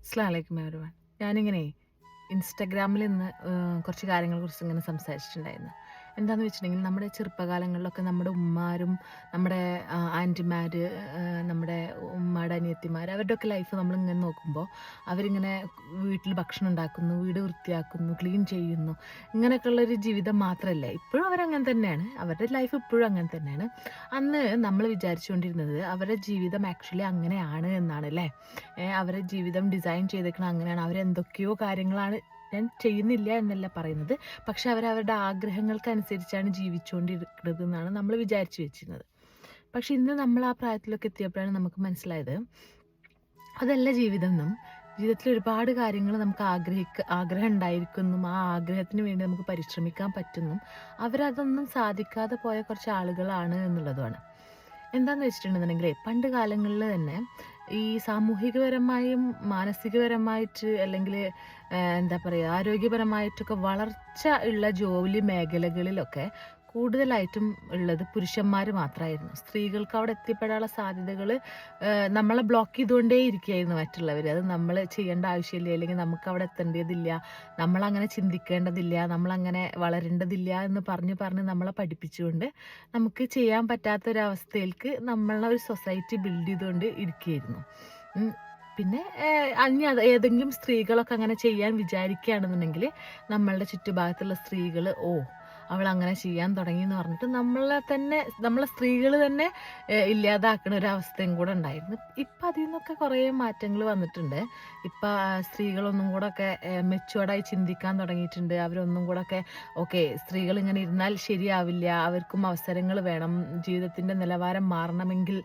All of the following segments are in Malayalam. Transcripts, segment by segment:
അസ്സലാമു അലൈക്കും എവരിവൺ. ഞാനിങ്ങനെ ഇൻസ്റ്റഗ്രാമിൽ ഇന്ന് കുറച്ച് കാര്യങ്ങളെക്കുറിച്ച് ഇങ്ങനെ സംസാരിച്ചിട്ടുണ്ടായിരുന്നു. എന്താണെന്ന് വെച്ചിട്ടുണ്ടെങ്കിൽ നമ്മുടെ ചെറുപ്പകാലങ്ങളിലൊക്കെ നമ്മുടെ ഉമ്മാരും നമ്മുടെ ആൻറ്റിമാർ, നമ്മുടെ ഉമ്മയുടെ അനിയത്തിമാർ, അവരുടെയൊക്കെ ലൈഫ് നമ്മളിങ്ങനെ നോക്കുമ്പോൾ അവരിങ്ങനെ വീട്ടിൽ ഭക്ഷണം ഉണ്ടാക്കുന്നു, വീട് വൃത്തിയാക്കുന്നു, ക്ലീൻ ചെയ്യുന്നു, ഇങ്ങനെയൊക്കെയുള്ളൊരു ജീവിതം മാത്രമല്ല, ഇപ്പോഴും അവരങ്ങനെ തന്നെയാണ്, അവരുടെ ലൈഫ് ഇപ്പോഴും അങ്ങനെ തന്നെയാണ്. അന്ന് നമ്മൾ വിചാരിച്ചുകൊണ്ടിരുന്നത് അവരുടെ ജീവിതം ആക്ച്വലി അങ്ങനെയാണ് എന്നാണ് അല്ലേ. അവരുടെ ജീവിതം ഡിസൈൻ ചെയ്തേക്കണം അങ്ങനെയാണ്, അവരെന്തൊക്കെയോ കാര്യങ്ങളാണ്, ഞാൻ ചെയ്യുന്നില്ല എന്നല്ല പറയുന്നത്, പക്ഷെ അവരവരുടെ ആഗ്രഹങ്ങൾക്കനുസരിച്ചാണ് ജീവിച്ചുകൊണ്ടിരിക്കുന്നത് എന്നാണ് നമ്മൾ വിചാരിച്ചു വെച്ചിരുന്നത്. പക്ഷെ ഇന്ന് നമ്മൾ ആ പ്രായത്തിലൊക്കെ എത്തിയപ്പോഴാണ് നമുക്ക് മനസ്സിലായത് അതല്ല ജീവിതം എന്നും, ജീവിതത്തിൽ ഒരുപാട് കാര്യങ്ങൾ നമുക്ക് ആഗ്രഹം ഉണ്ടായിരിക്കുമെന്നും ആ ആഗ്രഹത്തിന് വേണ്ടി നമുക്ക് പരിശ്രമിക്കാൻ പറ്റുന്നും അവരതൊന്നും സാധിക്കാതെ പോയ കുറച്ച് ആളുകളാണ് എന്നുള്ളതുമാണ്. എന്താണെന്ന് വെച്ചിട്ടുണ്ടെന്നുണ്ടെങ്കിൽ പണ്ട് കാലങ്ങളിൽ തന്നെ ഈ സാമൂഹികപരമായും മാനസികപരമായിട്ട് അല്ലെങ്കിൽ എന്താ പറയുക ആരോഗ്യപരമായിട്ടൊക്കെ വളർച്ച ഉള്ള ജോലി മേഖലകളിലൊക്കെ കൂടുതലായിട്ടും ഉള്ളത് പുരുഷന്മാർ മാത്രമായിരുന്നു. സ്ത്രീകൾക്ക് അവിടെ എത്തിപ്പെടാനുള്ള സാധ്യതകൾ നമ്മളെ ബ്ലോക്ക് ചെയ്തുകൊണ്ടേ ഇരിക്കുകയായിരുന്നു മറ്റുള്ളവർ. അത് നമ്മൾ ചെയ്യേണ്ട ആവശ്യമില്ല, അല്ലെങ്കിൽ നമുക്ക് അവിടെ എത്തേണ്ടതില്ല, നമ്മളങ്ങനെ ചിന്തിക്കേണ്ടതില്ല, നമ്മളങ്ങനെ വളരേണ്ടതില്ല എന്ന് പറഞ്ഞ് നമ്മളെ പഠിപ്പിച്ചുകൊണ്ട് നമുക്ക് ചെയ്യാൻ പറ്റാത്തൊരവസ്ഥയിലേക്ക് നമ്മളെ ഒരു സൊസൈറ്റി ബിൽഡ് ചെയ്തുകൊണ്ട് ഇരിക്കുകയായിരുന്നു. പിന്നെ അത് ഏതെങ്കിലും സ്ത്രീകളൊക്കെ അങ്ങനെ ചെയ്യാൻ വിചാരിക്കുകയാണെന്നുണ്ടെങ്കിൽ നമ്മളുടെ ചുറ്റുഭാഗത്തുള്ള സ്ത്രീകൾ അവൾ അങ്ങനെ ചെയ്യാൻ തുടങ്ങി എന്ന് പറഞ്ഞിട്ട് നമ്മളെ സ്ത്രീകൾ തന്നെ ഇല്ലാതാക്കുന്ന ഒരവസ്ഥയും കൂടെ ഉണ്ടായിരുന്നു. ഇപ്പം അതിൽ നിന്നൊക്കെ കുറേ മാറ്റങ്ങൾ വന്നിട്ടുണ്ട്. ഇപ്പം സ്ത്രീകളൊന്നും കൂടെ ഒക്കെ മെച്ചുവേർഡായി ചിന്തിക്കാൻ തുടങ്ങിയിട്ടുണ്ട്. അവരൊന്നും കൂടെ ഒക്കെ ഓക്കെ, സ്ത്രീകൾ ഇങ്ങനെ ഇരുന്നാൽ ശരിയാവില്ല, അവർക്കും അവസരങ്ങൾ വേണം, ജീവിതത്തിൻ്റെ നിലവാരം മാറണമെങ്കിൽ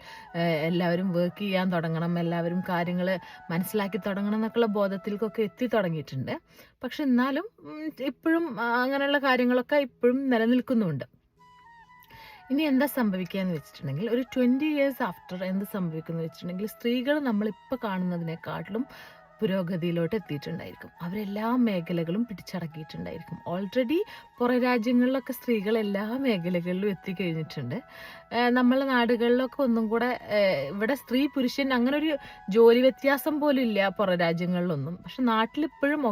എല്ലാവരും വർക്ക് ചെയ്യാൻ തുടങ്ങണം, എല്ലാവരും കാര്യങ്ങൾ മനസ്സിലാക്കി തുടങ്ങണം എന്നൊക്കെയുള്ള ബോധത്തിലേക്കൊക്കെ എത്തി തുടങ്ങിയിട്ടുണ്ട്. പക്ഷെ എന്നാലും ഇപ്പോഴും അങ്ങനെയുള്ള കാര്യങ്ങളൊക്കെ ഇപ്പോഴും നിലനിൽക്കുന്നുണ്ട്. ഇനി എന്താ സംഭവിക്കുക എന്ന് വെച്ചിട്ടുണ്ടെങ്കിൽ ഒരു 20 years ആഫ്റ്റർ എന്ത് സംഭവിക്കുന്നു വെച്ചിട്ടുണ്ടെങ്കിൽ സ്ത്രീകൾ നമ്മളിപ്പോൾ കാണുന്നതിനെക്കാട്ടിലും പുരോഗതിയിലോട്ട് എത്തിയിട്ടുണ്ടായിരിക്കും. അവരെല്ലാ മേഖലകളും പിടിച്ചടക്കിയിട്ടുണ്ടായിരിക്കും. ഓൾറെഡി പുറം രാജ്യങ്ങളിലൊക്കെ സ്ത്രീകൾ എല്ലാ മേഖലകളിലും എത്തിക്കഴിഞ്ഞിട്ടുണ്ട്. നമ്മളെ നാടുകളിലൊക്കെ ഒന്നും കൂടെ ഇവിടെ സ്ത്രീ പുരുഷൻ അങ്ങനെ ഒരു ജോലി വ്യത്യാസം പോലും ഇല്ല പുറം രാജ്യങ്ങളിലൊന്നും. പക്ഷെ നാട്ടിലിപ്പോഴും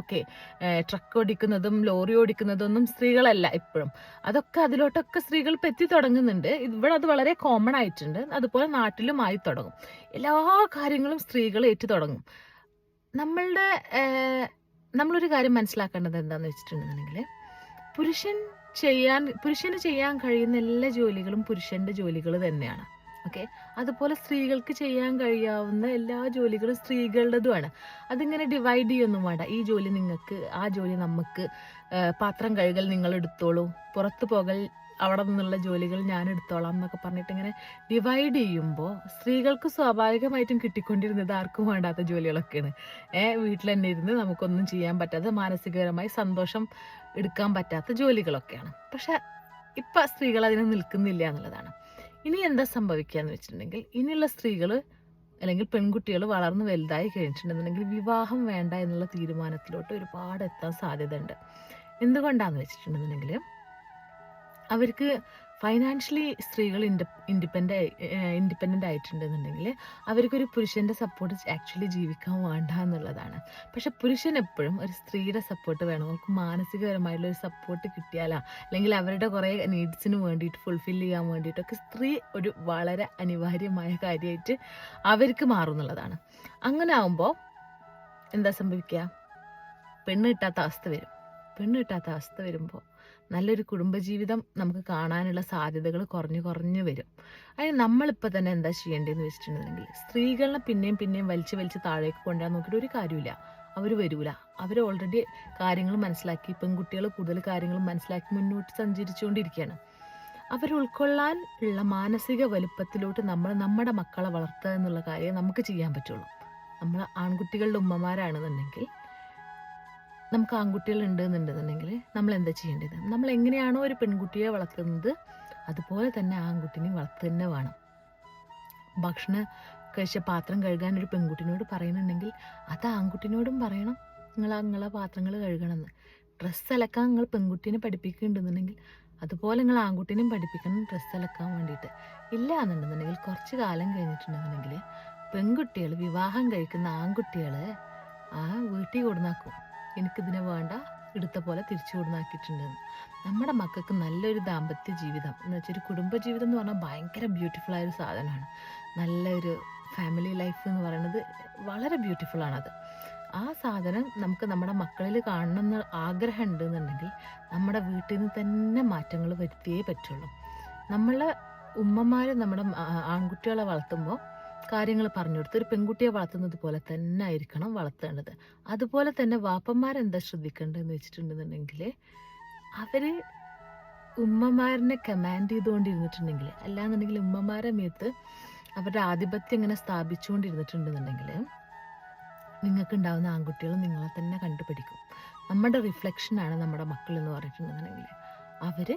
ട്രക്ക് ഓടിക്കുന്നതും ലോറി ഓടിക്കുന്നതൊന്നും സ്ത്രീകളല്ല ഇപ്പോഴും. അതൊക്കെ അതിലോട്ടൊക്കെ സ്ത്രീകൾ ഇപ്പം എത്തി തുടങ്ങുന്നുണ്ട്. ഇവിടെ അത് വളരെ കോമൺ ആയിട്ടുണ്ട്. അതുപോലെ നാട്ടിലും ആയി തുടങ്ങും. എല്ലാ കാര്യങ്ങളും സ്ത്രീകൾ ഏറ്റു തുടങ്ങും. നമ്മളൊരു കാര്യം മനസ്സിലാക്കേണ്ടത് എന്താണെന്ന് വെച്ചിട്ടുണ്ടെന്നുണ്ടെങ്കിൽ പുരുഷന് ചെയ്യാൻ കഴിയുന്ന എല്ലാ ജോലികളും പുരുഷന്റെ ജോലികൾ തന്നെയാണ്. ഓക്കെ, അതുപോലെ സ്ത്രീകൾക്ക് ചെയ്യാൻ കഴിയാവുന്ന എല്ലാ ജോലികളും സ്ത്രീകളുടേതുമാണ്. അതിങ്ങനെ ഡിവൈഡ് ചെയ്യൊന്നും വേണ്ട, ഈ ജോലി നിങ്ങൾക്ക്, ആ ജോലി നമുക്ക്, പാത്രം കഴുകൽ നിങ്ങൾ എടുത്തോളൂ, പുറത്തു പോകൽ അവിടെ നിന്നുള്ള ജോലികൾ ഞാൻ എടുത്തോളാം എന്നൊക്കെ പറഞ്ഞിട്ട് ഇങ്ങനെ ഡിവൈഡ് ചെയ്യുമ്പോൾ സ്ത്രീകൾക്ക് സ്വാഭാവികമായിട്ടും കിട്ടിക്കൊണ്ടിരുന്നത് ആർക്കും വേണ്ടാത്ത ജോലികളൊക്കെയാണ്. വീട്ടിൽ തന്നെ ഇരുന്ന് നമുക്കൊന്നും ചെയ്യാൻ പറ്റാത്ത, മാനസികപരമായി സന്തോഷം എടുക്കാൻ പറ്റാത്ത ജോലികളൊക്കെയാണ്. പക്ഷെ ഇപ്പം സ്ത്രീകൾ അതിന് നിൽക്കുന്നില്ല എന്നുള്ളതാണ്. ഇനി എന്താ സംഭവിക്കുക എന്ന് വെച്ചിട്ടുണ്ടെങ്കിൽ ഇനിയുള്ള സ്ത്രീകൾ അല്ലെങ്കിൽ പെൺകുട്ടികൾ വളർന്ന് വലുതായി കഴിഞ്ഞിട്ടുണ്ടെന്നുണ്ടെങ്കിൽ വിവാഹം വേണ്ട എന്നുള്ള തീരുമാനത്തിലോട്ട് ഒരുപാട് എത്താൻ സാധ്യതയുണ്ട്. എന്തുകൊണ്ടാണെന്ന് വെച്ചിട്ടുണ്ടെന്നുണ്ടെങ്കിൽ അവർക്ക് ഫൈനാൻഷ്യലി സ്ത്രീകൾ ഇൻഡിപെൻഡൻ്റ് ആയിട്ടുണ്ടെന്നുണ്ടെങ്കിൽ അവർക്കൊരു പുരുഷൻ്റെ സപ്പോർട്ട് ആക്ച്വലി ജീവിക്കാൻ വേണ്ട എന്നുള്ളതാണ്. പക്ഷെ പുരുഷൻ എപ്പോഴും ഒരു സ്ത്രീയുടെ സപ്പോർട്ട് വേണം. അവർക്ക് മാനസികപരമായിട്ടുള്ള ഒരു സപ്പോർട്ട് കിട്ടിയാലാ, അല്ലെങ്കിൽ അവരുടെ കുറേ നീഡ്സിന് വേണ്ടിയിട്ട് ഫുൾഫിൽ ചെയ്യാൻ വേണ്ടിയിട്ടൊക്കെ സ്ത്രീ ഒരു വളരെ അനിവാര്യമായ കാര്യമായിട്ട് അവർക്ക് മാറും എന്നുള്ളതാണ്. അങ്ങനെ ആകുമ്പോൾ എന്താ സംഭവിക്കുക? പെണ്ണ് കിട്ടാത്ത അവസ്ഥ വരുമ്പോൾ നല്ലൊരു കുടുംബജീവിതം നമുക്ക് കാണാനുള്ള സാധ്യതകൾ കുറഞ്ഞു വരും. അതിന് നമ്മളിപ്പോൾ തന്നെ എന്താ ചെയ്യേണ്ടതെന്ന് വെച്ചിട്ടുണ്ടെങ്കിൽ സ്ത്രീകളെ പിന്നെയും വലിച്ച് താഴേക്ക് കൊണ്ടുവരാൻ നോക്കിയിട്ട് ഒരു കാര്യമില്ല. അവർ വരൂല. അവർ ഓൾറെഡി കാര്യങ്ങൾ മനസ്സിലാക്കി, പെൺകുട്ടികൾ കൂടുതൽ കാര്യങ്ങൾ മനസ്സിലാക്കി മുന്നോട്ട് സഞ്ചരിച്ചുകൊണ്ടിരിക്കുകയാണ്. അവർ ഉൾക്കൊള്ളാൻ ഉള്ള മാനസിക വലുപ്പത്തിലോട്ട് നമ്മുടെ മക്കളെ വളർത്തുക എന്നുള്ള കാര്യം നമുക്ക് ചെയ്യാൻ പറ്റുള്ളൂ. നമ്മൾ ആൺകുട്ടികളുടെ ഉമ്മമാരാണെന്നുണ്ടെങ്കിൽ, നമുക്ക് ആൺകുട്ടികൾ ഉണ്ടെന്നുണ്ടെന്നുണ്ടെങ്കിൽ നമ്മൾ എന്താ ചെയ്യേണ്ടത്? നമ്മൾ എങ്ങനെയാണോ ഒരു പെൺകുട്ടിയെ വളർത്തുന്നത് അതുപോലെ തന്നെ ആൺകുട്ടിനെ വളർത്തുക തന്നെ വേണം. ഭക്ഷണം കഴിച്ച പാത്രം കഴുകാൻ ഒരു പെൺകുട്ടിനോട് പറയുന്നുണ്ടെങ്കിൽ അത് ആൺകുട്ടിനോടും പറയണം, നിങ്ങളെ പാത്രങ്ങൾ കഴുകണമെന്ന്. ഡ്രസ്സ് അലക്കാൻ നിങ്ങൾ പെൺകുട്ടീനെ പഠിപ്പിക്കുന്നുണ്ടെന്നുണ്ടെങ്കിൽ അതുപോലെ നിങ്ങൾ ആൺകുട്ടീനെയും പഠിപ്പിക്കണം ഡ്രസ്സ് അലക്കാൻ വേണ്ടിയിട്ട്. ഇല്ല എന്നുണ്ടെന്നുണ്ടെങ്കിൽ കുറച്ച് കാലം കഴിഞ്ഞിട്ടുണ്ടെന്നുണ്ടെങ്കിൽ പെൺകുട്ടികൾ, വിവാഹം കഴിക്കുന്ന ആൺകുട്ടികൾ ആ വീട്ടിൽ കൊടുന്നാക്കും. എനിക്കിതിനെ വേണ്ട, എടുത്ത പോലെ തിരിച്ചു കൊടുന്നാക്കിയിട്ടുണ്ടെന്ന്. നമ്മുടെ മക്കൾക്ക് നല്ലൊരു ദാമ്പത്യ ജീവിതം എന്ന് വെച്ചാൽ ഒരു കുടുംബ ജീവിതം എന്ന് പറഞ്ഞാൽ ഭയങ്കര ബ്യൂട്ടിഫുൾ ആയൊരു സാധനമാണ്. നല്ലൊരു ഫാമിലി ലൈഫ് എന്ന് പറയുന്നത് വളരെ ബ്യൂട്ടിഫുൾ ആണത്. ആ സാധനം നമുക്ക് നമ്മുടെ മക്കളിൽ കാണണമെന്ന് ആഗ്രഹം ഉണ്ടെന്നുണ്ടെങ്കിൽ നമ്മുടെ വീട്ടിൽ നിന്ന് തന്നെ മാറ്റങ്ങൾ വരുത്തിയേ പറ്റുള്ളൂ. നമ്മളെ ഉമ്മമാർ നമ്മുടെ ആൺകുട്ടികളെ വളർത്തുമ്പോൾ കാര്യങ്ങൾ പറഞ്ഞു കൊടുത്ത് ഒരു പെൺകുട്ടിയെ വളർത്തുന്നത് പോലെ തന്നെ ആയിരിക്കണം വളർത്തേണ്ടത്. അതുപോലെ തന്നെ വാപ്പന്മാരെന്താ ശ്രദ്ധിക്കേണ്ടതെന്ന് വെച്ചിട്ടുണ്ടെന്നുണ്ടെങ്കിൽ അവർ ഉമ്മമാരനെ കമാൻഡ് ചെയ്തുകൊണ്ടിരുന്നിട്ടുണ്ടെങ്കിൽ, അല്ലാന്നുണ്ടെങ്കിൽ ഉമ്മമാരെ മേത്ത് അവരുടെ ആധിപത്യം ഇങ്ങനെ സ്ഥാപിച്ചുകൊണ്ടിരുന്നിട്ടുണ്ടെന്നുണ്ടെങ്കിൽ നിങ്ങൾക്ക് ഉണ്ടാകുന്ന ആൺകുട്ടികൾ നിങ്ങളെ തന്നെ കണ്ടുപിടിക്കും. നമ്മുടെ റിഫ്ലക്ഷനാണ് നമ്മുടെ മക്കൾ എന്ന് പറഞ്ഞിട്ടുണ്ടെന്നുണ്ടെങ്കിൽ അവർ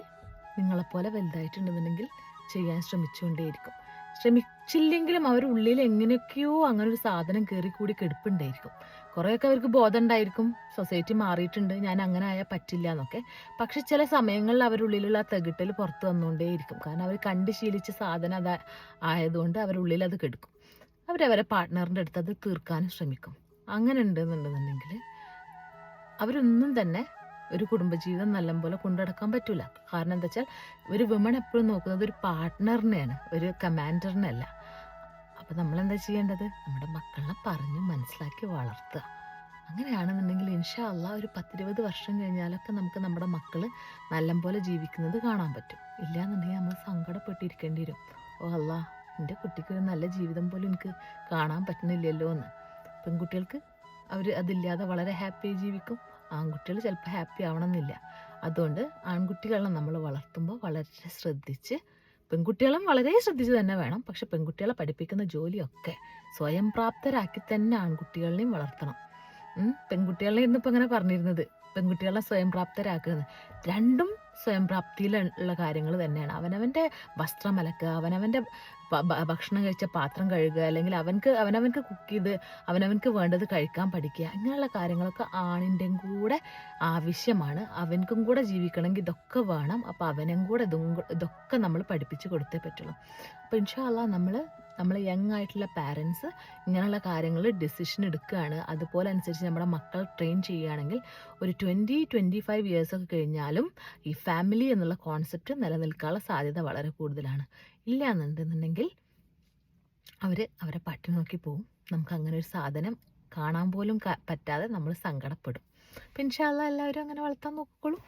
നിങ്ങളെപ്പോലെ വലുതായിട്ടുണ്ടെന്നുണ്ടെങ്കിൽ ചെയ്യാൻ ശ്രമിച്ചുകൊണ്ടേയിരിക്കും. ശ്രമിച്ചില്ലെങ്കിലും അവരുടെ ഉള്ളിൽ എങ്ങനെയൊക്കെയോ അങ്ങനെ ഒരു സാധനം കയറിക്കൂടി കെടുപ്പുണ്ടായിരിക്കും. കുറേയൊക്കെ അവർക്ക് ബോധം ഉണ്ടായിരിക്കും, സൊസൈറ്റി മാറിയിട്ടുണ്ട്, ഞാൻ അങ്ങനെ ആയാൽ പറ്റില്ല എന്നൊക്കെ. പക്ഷെ ചില സമയങ്ങളിൽ അവരുടെ ഉള്ളിലുള്ള ആ തെകിട്ടൽ പുറത്ത് വന്നുകൊണ്ടേയിരിക്കും. കാരണം അവർ കണ്ട് ശീലിച്ച സാധനം അത് ആയതുകൊണ്ട് അവരുടെ ഉള്ളിൽ അത് കെടുക്കും. അവരവരെ പാർട്ട്ണറിൻ്റെ അടുത്ത് അത് തീർക്കാനും ശ്രമിക്കും. അങ്ങനെ ഉണ്ടെന്നുണ്ടെന്നുണ്ടെങ്കിൽ അവരൊന്നും തന്നെ ഒരു കുടുംബജീവിതം നല്ലപോലെ കൊണ്ടുനടക്കാൻ പറ്റില്ല. കാരണം എന്താ വെച്ചാൽ ഒരു വിമൺ എപ്പോഴും നോക്കുന്നത് ഒരു പാർട്ട്ണറിനെയാണ്, ഒരു കമാൻഡറിനല്ല. അപ്പം നമ്മളെന്താ ചെയ്യേണ്ടത്? നമ്മുടെ മക്കളെ പറഞ്ഞ് മനസ്സിലാക്കി വളർത്തുക. അങ്ങനെയാണെന്നുണ്ടെങ്കിൽ ഇൻഷാ അള്ളാ ഒരു 10-20 വർഷം കഴിഞ്ഞാലൊക്കെ നമുക്ക് നമ്മുടെ മക്കൾ നല്ലപോലെ ജീവിക്കുന്നത് കാണാൻ പറ്റും. ഇല്ലയെന്നുണ്ടെങ്കിൽ നമ്മൾ സങ്കടപ്പെട്ടിരിക്കേണ്ടി വരും. ഓ അള്ളാ, എൻ്റെ കുട്ടിക്ക് ഒരു നല്ല ജീവിതം പോലും എനിക്ക് കാണാൻ പറ്റുന്നില്ലല്ലോ എന്ന്. പെൺകുട്ടികൾക്ക് അവർ അതില്ലാതെ വളരെ ഹാപ്പിയായി ജീവിക്കും. ആൺകുട്ടികൾ ചിലപ്പോൾ ഹാപ്പി ആവണമെന്നില്ല. അതുകൊണ്ട് ആൺകുട്ടികളെ നമ്മൾ വളർത്തുമ്പോൾ വളരെ ശ്രദ്ധിച്ച്, പെൺകുട്ടികളും വളരെ ശ്രദ്ധിച്ച് തന്നെ വേണം. പക്ഷെ പെൺകുട്ടികളെ പഠിപ്പിക്കുന്ന ജോലിയൊക്കെ സ്വയം പ്രാപ്തരാക്കി തന്നെ ആൺകുട്ടികളെയും വളർത്തണം. പെൺകുട്ടികളെ ഇന്നിപ്പോൾ അങ്ങനെ പറഞ്ഞിരുന്നത് പെൺകുട്ടികളെ സ്വയം പ്രാപ്തരാക്കുന്നത് രണ്ടും സ്വയം പ്രാപ്തിയിലുള്ള കാര്യങ്ങൾ തന്നെയാണ്. അവനവൻ്റെ വസ്ത്രം അലക്കുക, അവനവൻ്റെ ഭക്ഷണം കഴിച്ച പാത്രം കഴുകുക, അല്ലെങ്കിൽ അവനവൻക്ക് കുക്ക് ചെയ്ത് അവനവൻക്ക് വേണ്ടത് കഴിക്കാൻ പഠിക്കുക, ഇങ്ങനെയുള്ള കാര്യങ്ങളൊക്കെ ആണിൻ്റെയും കൂടെ ആവശ്യമാണ്. അവൻക്കും കൂടെ ജീവിക്കണമെങ്കിൽ ഇതൊക്കെ വേണം. അപ്പോൾ അവനും കൂടെ ഇതൊക്കെ നമ്മൾ പഠിപ്പിച്ച് കൊടുത്തേ പറ്റുള്ളൂ. അപ്പോൾ ഇൻഷാ അള്ളാ നമ്മൾ യങ് ആയിട്ടുള്ള പാരൻസ് ഇങ്ങനെയുള്ള കാര്യങ്ങൾ ഡിസിഷൻ എടുക്കുകയാണ്. അതുപോലെ അനുസരിച്ച് നമ്മുടെ മക്കൾ ട്രെയിൻ ചെയ്യുകയാണെങ്കിൽ ഒരു 20-25 ഇയേഴ്സൊക്കെ കഴിഞ്ഞാലും ഈ ഫാമിലി എന്നുള്ള കോൺസെപ്റ്റ് നിലനിൽക്കാനുള്ള സാധ്യത വളരെ കൂടുതലാണ്. ഇല്ല എന്നുണ്ടെന്നുണ്ടെങ്കിൽ അവരെ പട്ടി നോക്കി പോവും. നമുക്ക് അങ്ങനെ ഒരു സാധനം കാണാൻ പോലും പറ്റാതെ നമ്മൾ സങ്കടപ്പെടും. അപ്പം ഇൻഷാ അള്ളാ എല്ലാവരും അങ്ങനെ വളർത്താൻ നോക്കിക്കോളൂ.